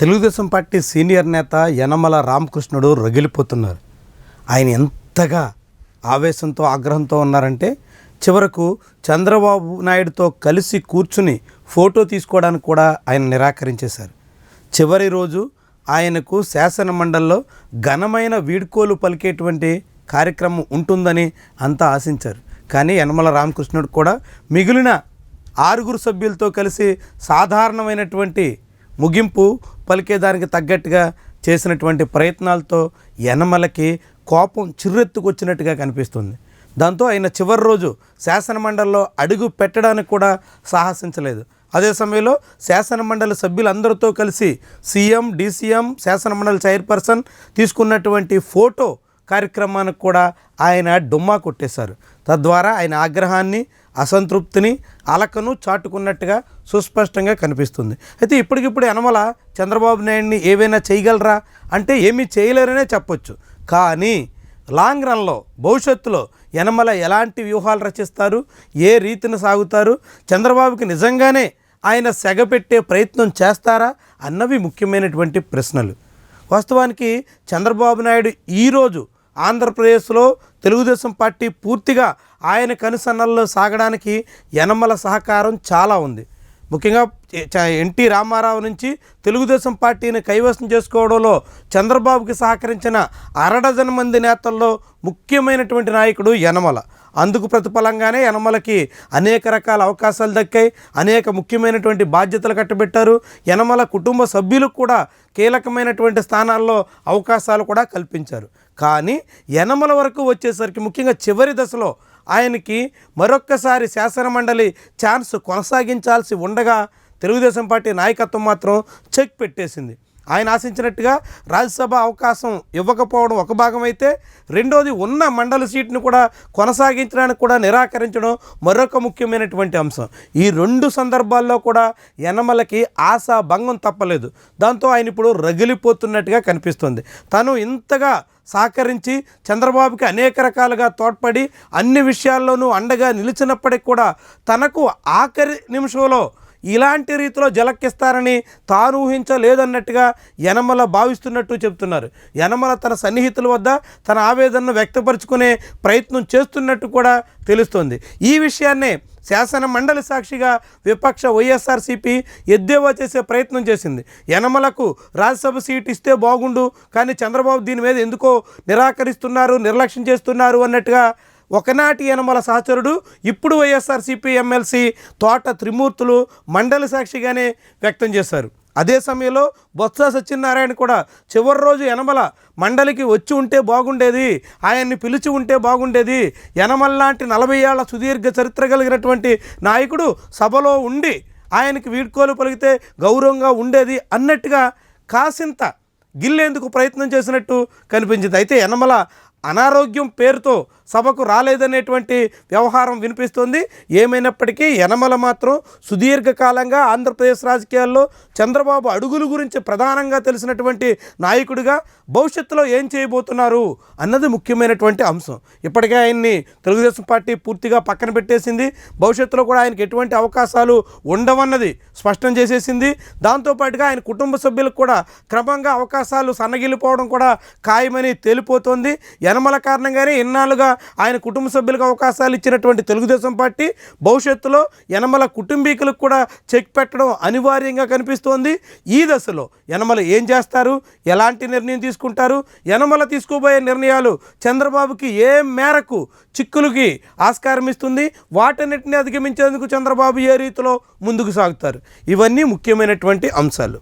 Telugu Desam party senior నేత యనమల రామకృష్ణుడు రగిలిపోతున్నారు. ఆయన ఎంతగా ఆవేశంతో ఆగ్రహంతో ఉన్నారంటే చివరకు చంద్రబాబు నాయుడుతో కలిసి కూర్చుని ఫోటో తీసుకోవడానికి కూడా ఆయన నిరాకరించేశారు. చివరి రోజు ఆయనకు శాసన మండలిలో ఘనమైన వీడ్కోలు పలికేటువంటి కార్యక్రమం ఉంటుందని అంతా ఆశించారు. కానీ యనమల రామకృష్ణుడు కూడా మిగిలిన 6 సభ్యులతో కలిసి సాధారణమైనటువంటి ముగింపు పలికేదానికి తగ్గట్టుగా చేసినటువంటి ప్రయత్నాలతో యనమలకి కోపం చిర్రెత్తుకొచ్చినట్టుగా కనిపిస్తుంది. దాంతో ఆయన చివరి రోజు శాసనమండలిలో అడుగు పెట్టడానికి కూడా సాహసించలేదు. అదే సమయంలో శాసనమండలి సభ్యులందరితో కలిసి సీఎం, డీసీఎం, శాసనమండలి చైర్పర్సన్ తీసుకున్నటువంటి ఫోటో కార్యక్రమానికి కూడా ఆయన డుమ్మా కొట్టేశారు. తద్వారా ఆయన ఆగ్రహాన్ని, అసంతృప్తిని, అలకను చాటుకున్నట్టుగా సుస్పష్టంగా కనిపిస్తుంది. అయితే ఇప్పటికిప్పుడు యనమల చంద్రబాబు నాయుడిని ఏవైనా చేయగలరా అంటే ఏమీ చేయలేరనే చెప్పొచ్చు. కానీ లాంగ్ రన్లో భవిష్యత్తులో యనమల ఎలాంటి వ్యూహాలు రచిస్తారు, ఏ రీతిని సాగుతారు, చంద్రబాబుకి నిజంగానే ఆయన సెగపెట్టే ప్రయత్నం చేస్తారా అన్నవి ముఖ్యమైనటువంటి ప్రశ్నలు. వాస్తవానికి చంద్రబాబు నాయుడు ఈరోజు ఆంధ్రప్రదేశ్లో తెలుగుదేశం పార్టీ పూర్తిగా ఆయన కనుసన్నల్లో సాగడానికి యనమల సహకారం చాలా ఉంది. ముఖ్యంగా ఎన్టీ రామారావు నుంచి తెలుగుదేశం పార్టీని కైవసం చేసుకోవడంలో చంద్రబాబుకి సహకరించిన 6 మంది నేతల్లో ముఖ్యమైనటువంటి నాయకుడు యనమల. అందుకు ప్రతిఫలంగానే యనమలకి అనేక రకాల అవకాశాలు దక్కాయి, అనేక ముఖ్యమైనటువంటి బాధ్యతలు కట్టబెట్టారు. యనమల కుటుంబ సభ్యులకు కూడా కీలకమైనటువంటి స్థానాల్లో అవకాశాలు కూడా కల్పించారు. కానీ యనమల వరకు వచ్చేసరికి ముఖ్యంగా చివరి దశలో ఆయనకి మరొక్కసారి శాసనమండలి ఛాన్స్ కొనసాగించాల్సి ఉండగా తెలుగుదేశం పార్టీ నాయకత్వం మాత్రం చెక్ పెట్టేసింది. ఆయన ఆశించినట్టుగా రాజ్యసభ అవకాశం ఇవ్వకపోవడం ఒక భాగం అయితే, రెండోది ఉన్న మండలి సీట్ను కూడా కొనసాగించడానికి కూడా నిరాకరించడం మరొక ముఖ్యమైనటువంటి అంశం. ఈ 2 సందర్భాల్లో కూడా యనమలకి ఆశా భంగం తప్పలేదు. దాంతో ఆయన ఇప్పుడు రగిలిపోతున్నట్టుగా కనిపిస్తుంది. తను ఇంతగా సహకరించి చంద్రబాబుకి అనేక రకాలుగా తోడ్పడి అన్ని విషయాల్లోనూ అండగా నిలిచినప్పటికి కూడా తనకు ఆఖరి నిమిషంలో ఇలాంటి రీతిలో జలక్కిస్తారని తాను ఊహించలేదన్నట్టుగా యనమల భావిస్తున్నట్టు చెప్తున్నారు. యనమల తన సన్నిహితుల వద్ద తన ఆవేదనను వ్యక్తపరుచుకునే ప్రయత్నం చేస్తున్నట్టు కూడా తెలుస్తోంది. ఈ విషయాన్నే శాసన మండలి సాక్షిగా విపక్ష వైఎస్ఆర్సీపీ ఎద్దేవా చేసే ప్రయత్నం చేసింది. యనమలకు రాజ్యసభ సీట్ ఇస్తే బాగుండు, కానీ చంద్రబాబు దీని మీద ఎందుకో నిరాకరిస్తున్నారు, నిర్లక్ష్యం చేస్తున్నారు అన్నట్టుగా ఒకనాటి యనమల సహచరుడు, ఇప్పుడు వైఎస్ఆర్సీపీ ఎమ్మెల్సీ తోట త్రిమూర్తులు మండలి సాక్షిగానే వ్యక్తం చేశారు. అదే సమయంలో బొత్స సత్యనారాయణ కూడా చివరి రోజు యనమల మండలికి వచ్చి ఉంటే బాగుండేది, ఆయన్ని పిలిచి ఉంటే బాగుండేది, యనమల లాంటి 40 ఏళ్ల సుదీర్ఘ చరిత్ర కలిగినటువంటి నాయకుడు సభలో ఉండి ఆయనకి వీడ్కోలు పలికితే గౌరవంగా ఉండేది అన్నట్టుగా కాసింత గిల్లేందుకు ప్రయత్నం చేసినట్టు కనిపించింది. అయితే యనమల అనారోగ్యం పేరుతో సభకు రాలేదనేటువంటి వ్యవహారం వినిపిస్తుంది. ఏమైనప్పటికీ యనమల మాత్రం సుదీర్ఘకాలంగా ఆంధ్రప్రదేశ్ రాజకీయాల్లో చంద్రబాబు అడుగుల గురించి ప్రధానంగా తెలిసినటువంటి నాయకుడిగా భవిష్యత్తులో ఏం చేయబోతున్నారు అన్నది ముఖ్యమైనటువంటి అంశం. ఇప్పటికే ఆయన్ని తెలుగుదేశం పార్టీ పూర్తిగా పక్కన పెట్టేసింది. భవిష్యత్తులో కూడా ఆయనకి ఎటువంటి అవకాశాలు ఉండవన్నది స్పష్టం చేసేసింది. దాంతోపాటుగా ఆయన కుటుంబ సభ్యులకు కూడా క్రమంగా అవకాశాలు సన్నగిల్లిపోవడం కూడా ఖాయమని తేలిపోతోంది. యనమల కారణంగానే ఇన్నాళ్ళుగా ఆయన కుటుంబ సభ్యులకు అవకాశాలు ఇచ్చినటువంటి తెలుగుదేశం పార్టీ భవిష్యత్తులో యనమల కుటుంబీకులకు కూడా చెక్ పెట్టడం అనివార్యంగా కనిపిస్తోంది. ఈ దశలో యనమల ఏం చేస్తారు, ఎలాంటి నిర్ణయం తీసుకుంటారు, యనమల తీసుకోబోయే నిర్ణయాలు చంద్రబాబుకి ఏ మేరకు చిక్కులకి ఆస్కారం ఇస్తుంది, వాటన్నిటిని అధిగమించేందుకు చంద్రబాబు ఏ రీతిలో ముందుకు సాగుతారు, ఇవన్నీ ముఖ్యమైనటువంటి అంశాలు.